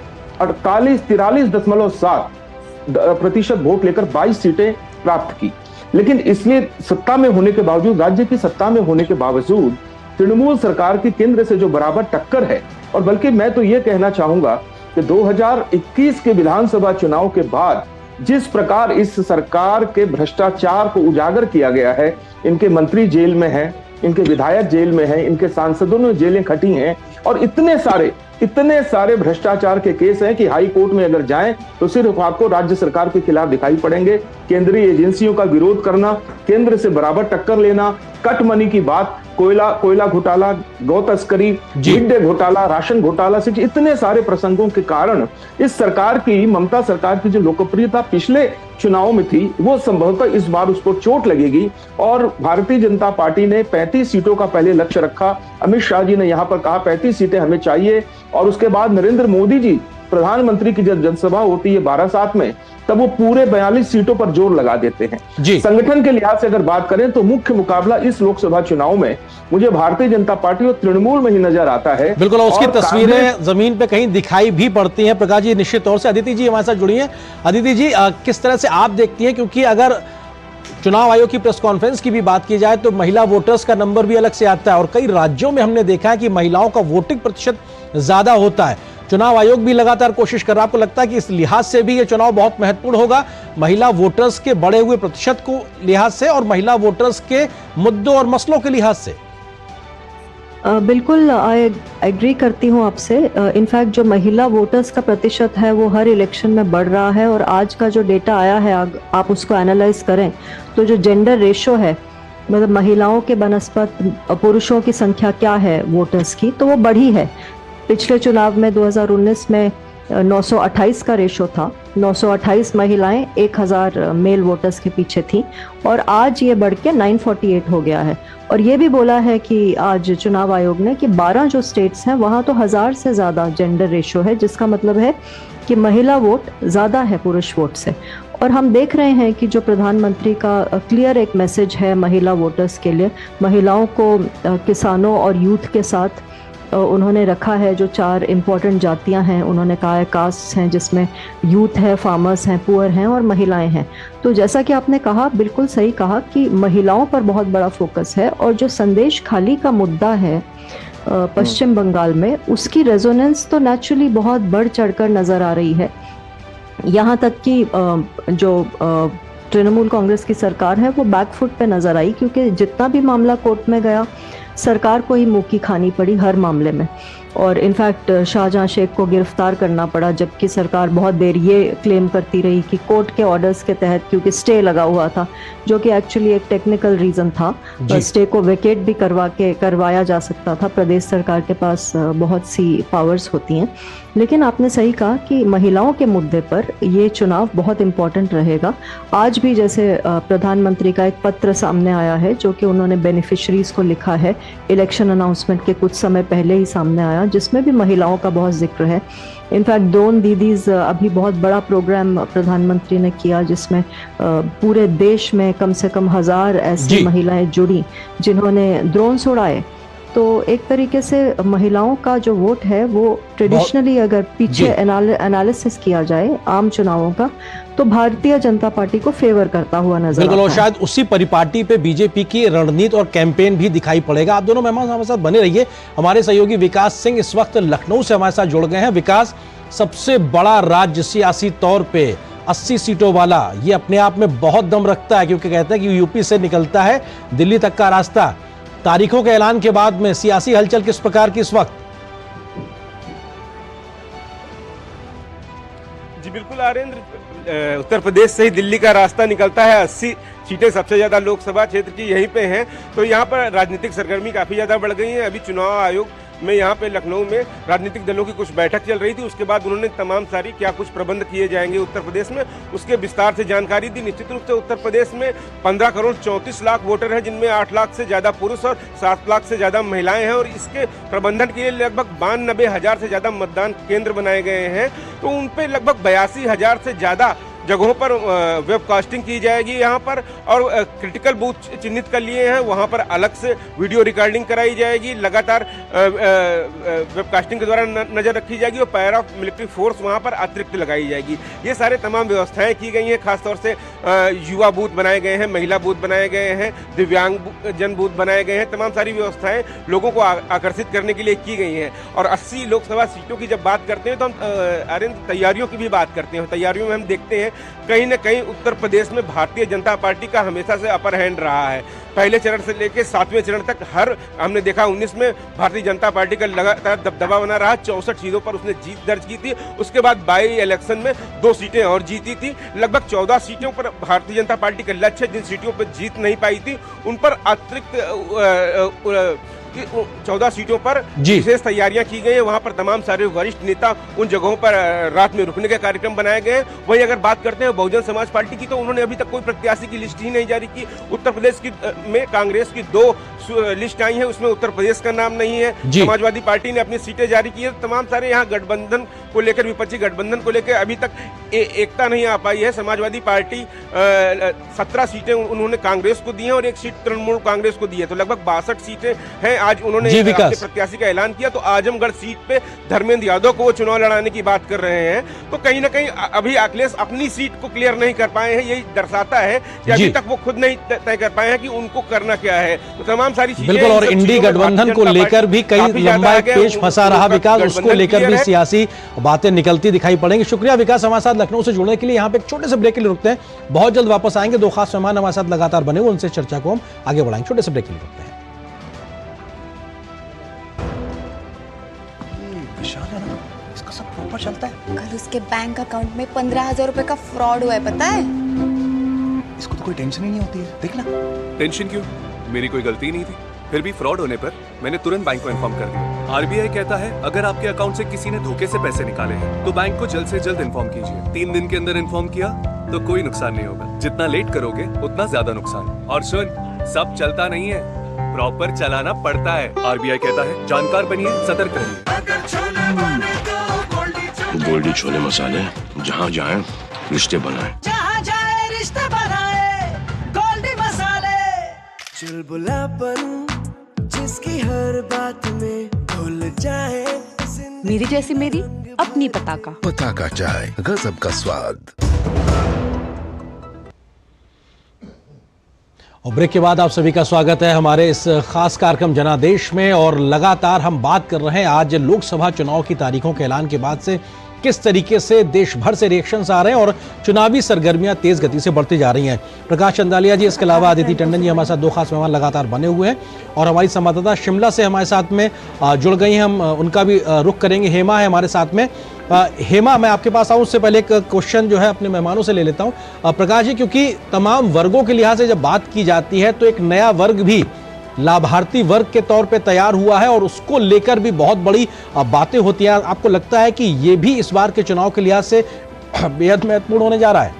43.7% वोट लेकर 22 सीटें प्राप्त की। लेकिन इसलिए सत्ता में होने के बावजूद, राज्य की सत्ता में होने के बावजूद तृणमूल सरकार की केंद्र से जो बराबर टक्कर है, और बल्कि मैं तो ये कहना चाहूंगा कि 2021 के विधानसभा चुनाव के बाद जिस प्रकार इस सरकार के भ्रष्टाचार को उजागर किया गया है, इनके मंत्री जेल में हैं, इनके विधायक जेल में हैं, इनके सांसदों ने जेलें खटी हैं और इतने सारे भ्रष्टाचार के केस हैं कि हाई कोर्ट में अगर जाएं तो सिर्फ आपको राज्य सरकार के खिलाफ दिखाई पड़ेंगे। केंद्रीय एजेंसियों का विरोध करना, केंद्र से बराबर टक्कर लेना, कट मनी की बात, कोयला घोटाला, गौ तस्करी, मिड डे घोटाला, राशन घोटाला से इतने सारे प्रसंगों के कारण इस सरकार की, ममता सरकार की जो लोकप्रियता पिछले चुनाव में थी वो संभवतः इस बार उसको चोट लगेगी। और भारतीय जनता पार्टी ने 35 सीटों का पहले लक्ष्य रखा। अमित शाह जी ने यहाँ पर कहा 35 सीटें हमें चाहिए और उसके बाद नरेंद्र मोदी जी प्रधानमंत्री की जब जनसभा होती है बारासात में, तब वो पूरे 42 सीटों पर जोर लगा देते हैं। संगठन के लिहाज से अगर बात करें तो मुख्य मुकाबला इस लोकसभा चुनाव में मुझे भारतीय जनता पार्टी और तृणमूल में ही नजर आता है। बिल्कुल, उसकी तस्वीरें जमीन पे कहीं दिखाई भी पड़ती हैं। प्रकाश जी, निश्चित तौर से अदिति जी हमारे साथ जुड़ी हैं। अदिति जी, किस तरह से आप देखती हैं, क्योंकि अगर चुनाव आयोग की प्रेस कॉन्फ्रेंस की भी बात की जाए तो महिला वोटर्स का नंबर भी अलग से आता है और कई राज्यों में हमने देखा है कि महिलाओं का वोटिंग प्रतिशत ज्यादा होता है। चुनाव आयोग भी लगातार कोशिश कर रहा है। आपको लगता है कि इस लिहाज से भी ये चुनाव बहुत महत्वपूर्ण होगा, महिला वोटर्स के बढ़े हुए प्रतिशत को लिहाज से और महिला वोटर्स के मुद्दों और मसलों के लिहाज से? बिल्कुल, आई एग्री करती हूँ आपसे। इनफैक्ट जो महिला वोटर्स का प्रतिशत है वो हर इलेक्शन में बढ़ रहा है और आज का जो डेटा आया है आप उसको एनालाइज करें तो जो जेंडर रेशो है, मतलब महिलाओं के बनस्पत पुरुषों की संख्या क्या है वोटर्स की, तो वो बढ़ी है। पिछले चुनाव में 2019 में 928 का रेशो था, 928 महिलाएं 1000 मेल वोटर्स के पीछे थी और आज ये बढ़ के 948 हो गया है। और ये भी बोला है कि आज चुनाव आयोग ने कि 12 जो स्टेट्स हैं वहाँ तो 1000 से ज़्यादा जेंडर रेशो है, जिसका मतलब है कि महिला वोट ज़्यादा है पुरुष वोट से। और हम देख रहे हैं कि जो प्रधानमंत्री का क्लियर एक मैसेज है महिला वोटर्स के लिए, महिलाओं को किसानों और यूथ के साथ उन्होंने रखा है। जो 4 इम्पॉर्टेंट जातियां हैं उन्होंने कहा है, कास्ट हैं जिसमें यूथ है, फार्मर्स हैं, पुअर हैं और महिलाएं हैं। तो जैसा कि आपने कहा, बिल्कुल सही कहा कि महिलाओं पर बहुत बड़ा फोकस है और जो संदेश खाली का मुद्दा है पश्चिम बंगाल में, उसकी रेजोनेंस तो नेचुरली बहुत बढ़ चढ़कर नज़र आ रही है। यहाँ तक कि जो तृणमूल कांग्रेस की सरकार है वो बैकफुट पे नज़र आई, क्योंकि जितना भी मामला कोर्ट में गया सरकार को ही मुँह की खानी पड़ी हर मामले में। और इनफैक्ट शाहजहां शेख को गिरफ्तार करना पड़ा, जबकि सरकार बहुत देर ये क्लेम करती रही कि कोर्ट के ऑर्डर्स के तहत, क्योंकि स्टे लगा हुआ था, जो कि एक्चुअली एक टेक्निकल रीज़न था, स्टे को वेकेट भी करवाया जा सकता था। प्रदेश सरकार के पास बहुत सी पावर्स होती हैं। लेकिन आपने सही कहा कि महिलाओं के मुद्दे पर ये चुनाव बहुत इम्पॉर्टेंट रहेगा। आज भी जैसे प्रधानमंत्री का एक पत्र सामने आया है जो कि उन्होंने बेनिफिशरीज को लिखा है, इलेक्शन अनाउंसमेंट के कुछ समय पहले ही सामने आया, जिसमें भी महिलाओं का बहुत जिक्र है। इनफैक्ट ड्रोन दीदीज अभी बहुत बड़ा प्रोग्राम प्रधानमंत्री ने किया, जिसमें पूरे देश में कम से कम 1000 ऐसी महिलाएं जुड़ी जिन्होंने ड्रोन्स उड़ाए। तो एक तरीके से महिलाओं का जो वोट है वो ट्रेडिशनली अगर पीछे एनालिसिस किया जाए आम चुनावों का, तो भारतीय जनता पार्टी को फेवर करता हुआ नजर आता है। शायद उसी परिपाटी पे बीजेपी की रणनीति और कैंपेन भी दिखाई पड़ेगा। आप दोनों मेहमान हमारे साथ बने रहिए। हमारे सहयोगी विकास सिंह इस वक्त लखनऊ से हमारे साथ जुड़ गए हैं। विकास, सबसे बड़ा राज्य सियासी तौर पे 80 सीटों वाला, ये अपने आप में बहुत दम रखता है, क्योंकि कहते हैं कि यूपी से निकलता है दिल्ली तक का रास्ता। तारीखों के ऐलान के बाद में सियासी हलचल किस प्रकार की इस वक्त? जी बिल्कुल आरेंद्र, उत्तर प्रदेश से ही दिल्ली का रास्ता निकलता है। 80 सीटें सबसे ज्यादा लोकसभा क्षेत्र की यहीं पे हैं, तो यहाँ पर राजनीतिक सरगर्मी काफी ज्यादा बढ़ गई है। अभी चुनाव आयोग में यहाँ पे लखनऊ में राजनीतिक दलों की कुछ बैठक चल रही थी, उसके बाद उन्होंने तमाम सारी क्या कुछ प्रबंध किए जाएंगे उत्तर प्रदेश में, उसके विस्तार से जानकारी दी। निश्चित रूप से उत्तर प्रदेश में 15 करोड़ 34 लाख वोटर हैं, जिनमें 8 लाख से ज्यादा पुरुष और 7 लाख से ज्यादा महिलाएं हैं, और इसके प्रबंधन के लिए लगभग 92,000 से ज्यादा मतदान केंद्र बनाए गए हैं। तो उन पे लगभग 82,000 से ज्यादा जगहों पर वेबकास्टिंग की जाएगी यहाँ पर, और क्रिटिकल बूथ चिन्हित कर लिए हैं, वहाँ पर अलग से वीडियो रिकॉर्डिंग कराई जाएगी, लगातार वेबकास्टिंग के द्वारा नजर रखी जाएगी, और पैरा मिलिट्री फोर्स वहाँ पर अतिरिक्त लगाई जाएगी। ये सारे तमाम व्यवस्थाएं की गई हैं। खासतौर से युवा बूथ बनाए गए हैं, महिला बूथ बनाए गए हैं, दिव्यांग जन बूथ बनाए गए हैं। तमाम सारी व्यवस्थाएं लोगों को आकर्षित करने के लिए की गई हैं। और 80 लोकसभा सीटों की जब बात करते हैं तो हम तैयारियों की भी बात करते हैं। तैयारियों में हम देखते हैं कहीं न कहीं उत्तर प्रदेश में भारतीय जनता पार्टी का हमेशा से अपर हैंड रहा है। पहले चरण से लेकर 7वें चरण तक हमने देखा 19 में भारतीय जनता पार्टी का लगातार दबदबा बना रहा। 64 सीटों पर उसने जीत दर्ज की थी। उसके बाद बाई इलेक्शन में 2 सीटें और जीती थी। लगभग 14 सीटों पर भारतीय जनता पार्टी का लक्ष्य, जिन सीटों पर जीत नहीं पाई थी उन पर अतिरिक्त 14 सीटों पर विशेष तैयारियां की गई है। वहां पर तमाम सारे वरिष्ठ नेता उन जगहों पर रात में रुकने के कार्यक्रम बनाए गए हैं। वहीं अगर बात करते हैं बहुजन समाज पार्टी की, तो उन्होंने अभी तक कोई प्रत्याशी की लिस्ट ही नहीं जारी की। उत्तर प्रदेश में कांग्रेस की 2 लिस्ट आई है, उसमें उत्तर प्रदेश का नाम नहीं है। समाजवादी पार्टी ने अपनी सीटें जारी की है। तमाम सारे यहाँ गठबंधन को लेकर, विपक्षी गठबंधन को लेकर अभी तक एकता नहीं आ पाई है। समाजवादी पार्टी 17 सीटें उन्होंने कांग्रेस को दी हैं और 1 सीट तृणमूल कांग्रेस को दी है, तो लगभग 62 सीटें हैं। आज उन्होंने अपने प्रत्याशी का ऐलान किया, तो आजमगढ़ सीट पे धर्मेंद्र यादव को वो चुनाव लड़ाने की बात कर रहे हैं। तो कहीं ना कहीं अभी अखिलेश अपनी सीट को क्लियर नहीं कर पाए हैं। यही दर्शाता है कि अभी तक वो खुद नहीं तय कर पाए हैं कि उनको करना क्या है। तो तमाम सारी चीजें, बिल्कुल, और इंडी गठबंधन को लेकर भी कई लंबा पेच फंसा रहा विकास, उसको लेकर भी सियासी बातें निकलती दिखाई पड़ेंगी। शुक्रिया विकास, हमारे साथ लखनऊ से जुड़ने के लिए। यहाँ पे एक छोटे से ब्रेक के लिए रुकते हैं, बहुत जल्द वापस आएंगे। 2 खास मेहमान हमारे साथ लगातार बने हुए, उनसे चर्चा को हम आगे बढ़ाएंगे। छोटे से ब्रेक के लिए रुकते हैं। इसका सब प्रॉपर चलता है। कल उसके बैंक अकाउंट में 15,000 रुपए का फ्रॉड हुआ है, पता है? इसको तो कोई टेंशन ही नहीं होती है, देखना। टेंशन क्यों? मेरी कोई गलती नहीं थी। फिर भी फ्रॉड होने पर मैंने तुरंत बैंक को इन्फॉर्म कर दिया। आरबीआई कहता है अगर आपके अकाउंट से किसी ने धोखे से पैसे निकाले हैं तो बैंक को जल्द से जल्द इन्फॉर्म कीजिए। 3 दिन के अंदर इन्फॉर्म किया तो कोई नुकसान नहीं होगा। जितना लेट करोगे उतना ज्यादा नुकसान। और सुन, सब चलता नहीं है, प्रॉपर चलाना पड़ता है। आरबीआई कहता है जानकार बनिए, सतर्क रहिए। गोल्डी छोले मसाले, जहाँ जाए रिश्ते बनाए, जहाँ जाए रिश्ते बनाए, गोल्डी मसाले। चुलबुला बनूं जिसकी हर बात में भूल जाए। मेरी जैसी मेरी अपनी पताका। पताका चाय, गजब का स्वाद। और ब्रेक के बाद आप सभी का स्वागत है हमारे इस खास कार्यक्रम जनादेश में। और लगातार हम बात कर रहे हैं आज लोकसभा चुनाव की तारीखों के ऐलान के बाद से किस तरीके से देश भर से रिएक्शंस आ रहे हैं और चुनावी सरगर्मियां तेज गति से बढ़ती जा रही हैं। प्रकाश चंदालिया जी, इसके अलावा अदिति टंडन जी हमारे साथ 2 खास मेहमान लगातार बने हुए हैं और हमारी संवाददाता शिमला से हमारे साथ में जुड़ गई हैं। हम उनका भी रुख करेंगे। हेमा है हमारे साथ में। हेमा, मैं आपके पास आऊँ उससे पहले एक क्वेश्चन जो है अपने मेहमानों से ले लेता हूँ। प्रकाश जी, क्योंकि तमाम वर्गों के लिहाज से जब बात की जाती है तो एक नया वर्ग भी लाभार्थी वर्ग के तौर पे तैयार हुआ है और उसको लेकर भी बहुत बड़ी बातें होती हैं। आपको लगता है कि ये भी इस बार के चुनाव के लिहाज से बेहद महत्वपूर्ण होने जा रहा है?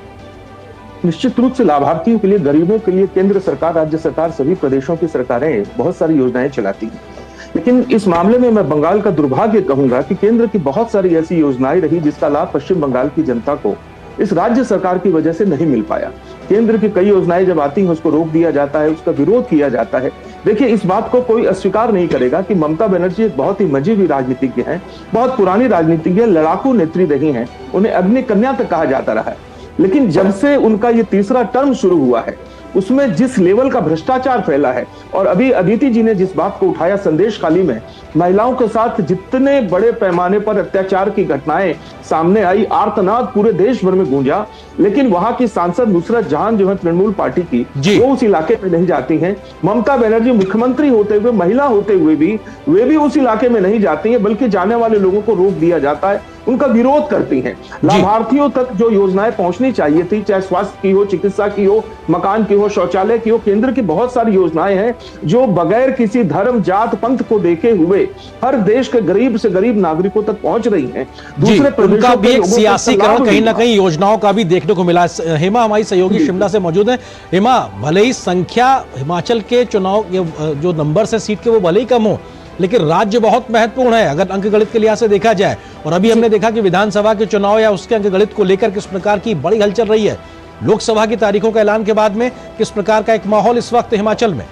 निश्चित रूप से लाभार्थियों के लिए, गरीबों के लिए केंद्र सरकार, राज्य सरकार, सभी प्रदेशों की सरकारें बहुत सारी योजनाएं चलाती हैं। लेकिन इस मामले में मैं बंगाल का दुर्भाग्य कहूंगा कि केंद्र की बहुत सारी ऐसी योजनाएं रही जिसका लाभ पश्चिम बंगाल की जनता को इस राज्य सरकार की वजह से नहीं मिल पाया। केंद्र की कई योजनाएं जब आती हैं उसको रोक दिया जाता है, उसका विरोध किया जाता है। देखिए, इस बात को कोई अस्वीकार नहीं करेगा कि ममता बनर्जी एक बहुत ही मजहबी राजनीतिज्ञ हैं, बहुत पुरानी राजनीतिज्ञ, लड़ाकू नेत्री रही हैं, उन्हें अग्नि कन्या तक कहा जाता रहा है। लेकिन जब से उनका ये 3रा टर्म शुरू हुआ है उसमें जिस लेवल का भ्रष्टाचार फैला है, और अभी अदिति जी ने जिस बात को उठाया संदेश खाली में, महिलाओं के साथ जितने बड़े पैमाने पर अत्याचार की घटनाएं सामने आई, आर्तनाद पूरे देश भर में गूंजा। लेकिन वहां की सांसद नुसरत जहां जो है तृणमूल पार्टी की, वो उस इलाके में नहीं जाती हैं। ममता बनर्जी मुख्यमंत्री होते हुए, महिला होते हुए भी वे भी उस इलाके में नहीं जाती हैं, बल्कि जाने वाले लोगों को रोक दिया जाता है, उनका विरोध करती हैं। लाभार्थियों तक जो योजनाएं पहुंचनी चाहिए थी, चाहे स्वास्थ्य की हो, चिकित्सा की हो, मकान की हो, शौचालय की हो, केंद्र की बहुत सारी योजनाएं हैं जो बगैर किसी धर्म, जात, पंथ को देखे हुए हर देश के गरीब से गरीब नागरिकों तक पहुंच रही हैं। दूसरे उनका भी एक सियासीकरण कहीं ना कहीं योजनाओं का भी देखने को मिला। हेमा हमारी सहयोगी शिमला से मौजूद है। हेमा, भले ही संख्या हिमाचल के चुनाव जो नंबर से सीट के वो भले ही कम हो, लेकिन राज्य बहुत महत्वपूर्ण है अगर अंकगणित के लिहाज से देखा जाए। और अभी हमने देखा कि विधानसभा के चुनाव या उसके अंकगणित को लेकर किस प्रकार की बड़ी हलचल रही है। लोकसभा की तारीखों के ऐलान के बाद में किस प्रकार का एक माहौल इस वक्त हिमाचल में?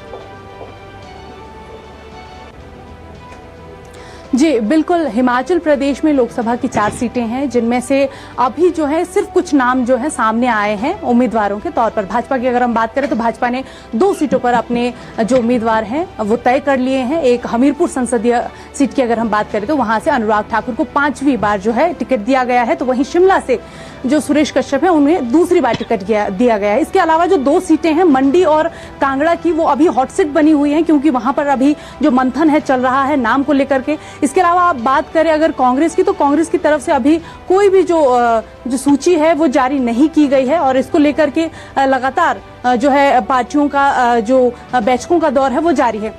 जी बिल्कुल, हिमाचल प्रदेश में लोकसभा की 4 सीटें हैं, जिनमें से अभी जो है सिर्फ कुछ नाम जो है सामने आए हैं उम्मीदवारों के तौर पर। भाजपा की अगर हम बात करें तो भाजपा ने 2 सीटों पर अपने जो उम्मीदवार हैं वो तय कर लिए हैं। एक हमीरपुर संसदीय सीट की अगर हम बात करें तो वहां से अनुराग ठाकुर को 5वीं बार जो है टिकट दिया गया है, तो वहीं शिमला से जो सुरेश कश्यप है उन्हें दूसरी बार टिकट दिया गया है। इसके अलावा जो 2 सीटें हैं मंडी और कांगड़ा की, वो अभी हॉट सीट बनी हुई हैं, क्योंकि वहां पर अभी जो मंथन है चल रहा है नाम को लेकर के। इसके अलावा आप बात करें अगर कांग्रेस की, तो कांग्रेस की तरफ से अभी कोई भी जो सूची है वो जारी नहीं की गई है, और इसको लेकर के लगातार जो है पार्टियों का जो बैठकों का दौर है वो जारी है।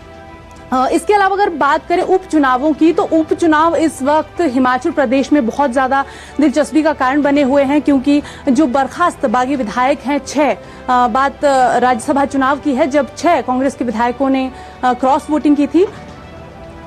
इसके अलावा अगर बात करें उपचुनावों की, तो उपचुनाव इस वक्त हिमाचल प्रदेश में बहुत ज्यादा दिलचस्पी का कारण बने हुए हैं, क्योंकि जो बर्खास्त बागी विधायक हैं 6, बात राज्यसभा चुनाव की है, जब 6 कांग्रेस के विधायकों ने क्रॉस वोटिंग की थी,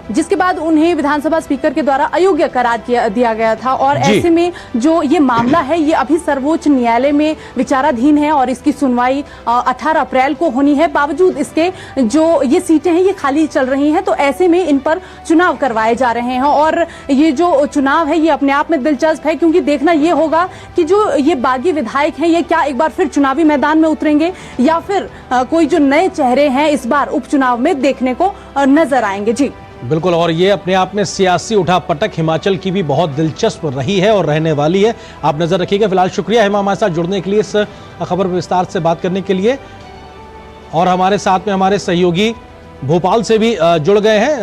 जिसके बाद उन्हें विधानसभा स्पीकर के द्वारा अयोग्य करार दिया गया था। और ऐसे में जो ये मामला है ये अभी सर्वोच्च न्यायालय में विचाराधीन है और इसकी सुनवाई 18 अप्रैल को होनी है। बावजूद इसके जो ये सीटें हैं ये खाली चल रही हैं, तो ऐसे में इन पर चुनाव करवाए जा रहे हैं। और ये जो चुनाव है ये अपने आप में दिलचस्प है, क्योंकि देखना ये होगा कि जो ये बागी विधायक हैं ये क्या एक बार फिर चुनावी मैदान में उतरेंगे, या फिर कोई जो नए चेहरे हैं इस बार उपचुनाव में देखने को नजर आएंगे। जी बिल्कुल, और ये अपने आप में सियासी उठापटक हिमाचल की भी बहुत दिलचस्प रही है और रहने वाली है। आप नजर रखिएगा। फिलहाल शुक्रिया हेमा हमारे साथ जुड़ने के लिए, इस खबर पर विस्तार से बात करने के लिए। और हमारे साथ में हमारे सहयोगी भोपाल से भी जुड़ गए हैं,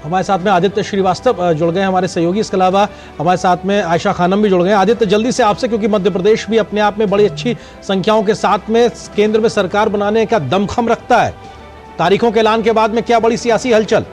हमारे साथ में आदित्य श्रीवास्तव जुड़ गए हैं हमारे सहयोगी। इसके अलावा हमारे साथ में आयशा खानम भी जुड़ गए हैं। आदित्य, जल्दी से आपसे, क्योंकि मध्य प्रदेश भी अपने आप में बड़ी अच्छी संख्याओं के साथ में केंद्र में सरकार बनाने का दमखम रखता है, तारीखों के ऐलान के बाद में क्या बड़ी सियासी हलचल?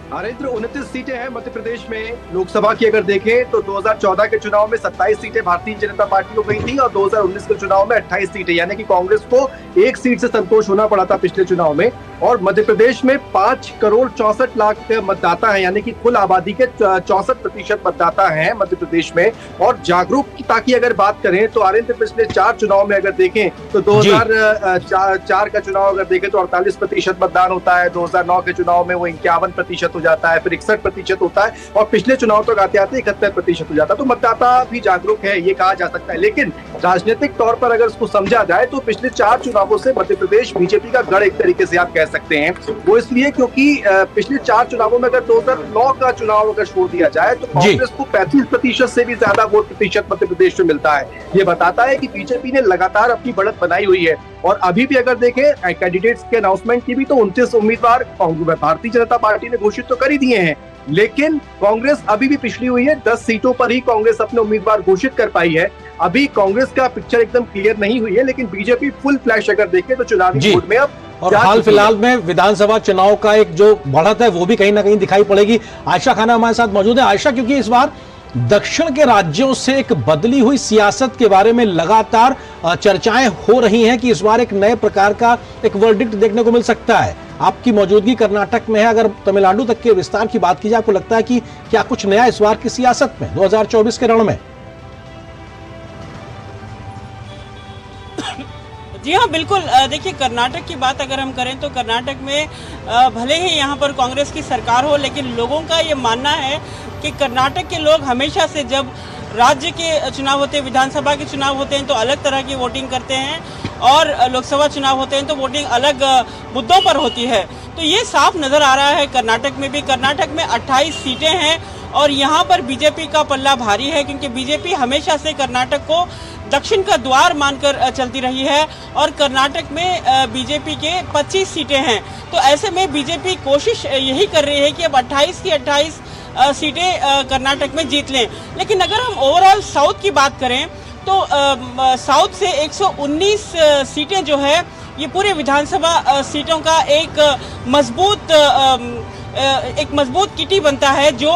नरेंद्र, 29 सीटें हैं मध्य प्रदेश में। लोकसभा की अगर देखें तो 2014 के चुनाव में 27 सीटें भारतीय जनता पार्टी को गई थी और 2019 के चुनाव में 28 सीटें, यानी कि कांग्रेस को 1 सीट से संतोष होना पड़ा था पिछले चुनाव में। और मध्य प्रदेश में 5,64,00,000 मतदाता हैं, यानी कि कुल आबादी के 64% मतदाता हैं मध्य प्रदेश में। और जागरूकता की अगर बात करें तो आनंद, पिछले 4 चुनाव में अगर देखें तो 2004 का चुनाव अगर देखें तो 48% मतदान होता है, 2009 के चुनाव में वो 51% हो जाता है, फिर 61% होता है, और पिछले चुनाव तक आते आते 71% हो जाता है। तो मतदाता भी जागरूक है ये कहा जा सकता है। लेकिन राजनीतिक तौर पर अगर इसको समझा जाए तो पिछले 4 चुनावों से मध्य प्रदेश बीजेपी का गढ़ एक तरीके से आप कह सकते हैं। वो इसलिए क्योंकि पिछले 4 चुनावों में अगर 2009 का चुनाव अगर छोड़ दिया जाए तो कांग्रेस को 35% से भी ज्यादा वोट प्रतिशत मध्य प्रदेश में मिलता है। ये बताता है कि बीजेपी ने लगातार अपनी बढ़त बनाई हुई है। और अभी भी अगर देखें कैंडिडेट्स के अनाउंसमेंट की भी, तो 29 उम्मीदवार भारतीय जनता पार्टी ने घोषित तो कर ही दिए हैं, लेकिन कांग्रेस अभी भी पिछड़ी हुई है। 10 सीटों पर ही कांग्रेस अपने उम्मीदवार घोषित कर पाई है। अभी कांग्रेस का पिक्चर एकदम क्लियर नहीं हुई है, लेकिन बीजेपी फुल फ्लैश अगर देखें तो चुनावी मोड में अब और हाल फिलहाल में विधानसभा चुनाव का एक जो बढ़त है वो भी कहीं ना कहीं दिखाई पड़ेगी। आयशा खाना हमारे साथ मौजूद है। आयशा, क्योंकि इस बार दक्षिण के राज्यों से एक बदली हुई सियासत के बारे में लगातार चर्चाएं हो रही हैं कि इस बार एक नए प्रकार का एक वर्डिक्ट देखने को मिल सकता है। आपकी मौजूदगी कर्नाटक में है, अगर तमिलनाडु तक के विस्तार की बात की जाए, आपको लगता है कि क्या कुछ नया इस बार की सियासत में 2024 के रण में? जी हाँ, बिल्कुल। देखिए, कर्नाटक की बात अगर हम करें तो कर्नाटक में भले ही यहाँ पर कांग्रेस की सरकार हो, लेकिन लोगों का ये मानना है कि कर्नाटक के लोग हमेशा से, जब राज्य के चुनाव होते हैं, विधानसभा के चुनाव होते हैं तो अलग तरह की वोटिंग करते हैं, और लोकसभा चुनाव होते हैं तो वोटिंग अलग मुद्दों पर होती है। तो ये साफ नजर आ रहा है कर्नाटक में भी। कर्नाटक में 28 सीटें हैं और यहाँ पर बीजेपी का पल्ला भारी है, क्योंकि बीजेपी हमेशा से कर्नाटक को दक्षिण का द्वार मानकर चलती रही है, और कर्नाटक में बीजेपी के 25 सीटें हैं। तो ऐसे में बीजेपी कोशिश यही कर रही है कि अब 28 की 28 सीटें कर्नाटक में जीत लें। लेकिन अगर हम ओवरऑल साउथ की बात करें तो साउथ से 119 सीटें जो है ये पूरे विधानसभा सीटों का एक मजबूत किटी बनता है, जो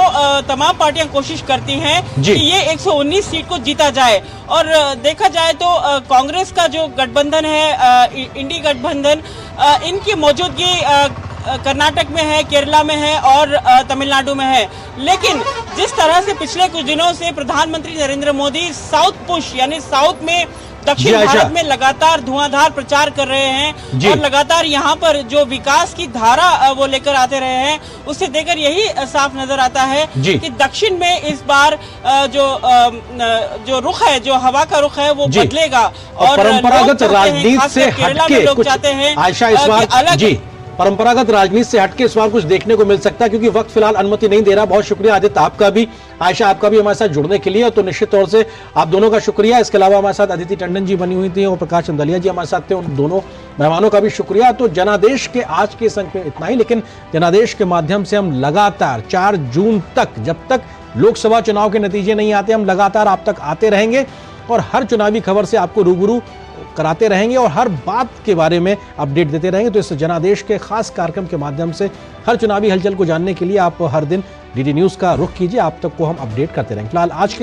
तमाम पार्टियां कोशिश करती हैं कि ये 119 सीट को जीता जाए। और देखा जाए तो कांग्रेस का जो गठबंधन है, इंडी गठबंधन, इनकी मौजूदगी कर्नाटक में है, केरला में है और तमिलनाडु में है। लेकिन जिस तरह से पिछले कुछ दिनों से प्रधानमंत्री नरेंद्र मोदी साउथ पुश यानी साउथ में दक्षिण भारत में लगातार धुआंधार प्रचार कर रहे हैं और लगातार यहाँ पर जो विकास की धारा वो लेकर आते रहे हैं, उससे देखकर यही साफ नजर आता है कि दक्षिण में इस बार जो रुख है, जो हवा का रुख है वो बदलेगा और परंपरागत राजनीति से हटके लोग चाहते हैं आयशा इस बार परंपरागत राजनीति से हटके इस बार कुछ देखने को मिल सकता है, क्योंकि वक्त फिलहाल अनुमति नहीं दे रहा। बहुत शुक्रिया आदित्य आपका भी, आयशा आपका भी हमारे साथ जुड़ने के लिए। तो निश्चित तौर से आप दोनों का शुक्रिया। इसके अलावा हमारे साथ अदिति टंडन जी बनी हुई थी और प्रकाश चंदलिया जी हमारे साथ थे, उन दोनों मेहमानों का भी शुक्रिया। तो जनादेश के आज के संग में इतना ही, लेकिन जनादेश के माध्यम से हम लगातार 4 जून तक, जब तक लोकसभा चुनाव के नतीजे नहीं आते, हम लगातार आप तक आते रहेंगे और हर चुनावी खबर से आपको रूबरू कराते रहेंगे और हर बात के बारे में अपडेट देते रहेंगे। तो इस जनादेश के खास कार्यक्रम के माध्यम से हर चुनावी हलचल को जानने के लिए आप हर दिन डीडी न्यूज का रुख कीजिए, आप तक को हम अपडेट करते रहेंगे। फिलहाल आज के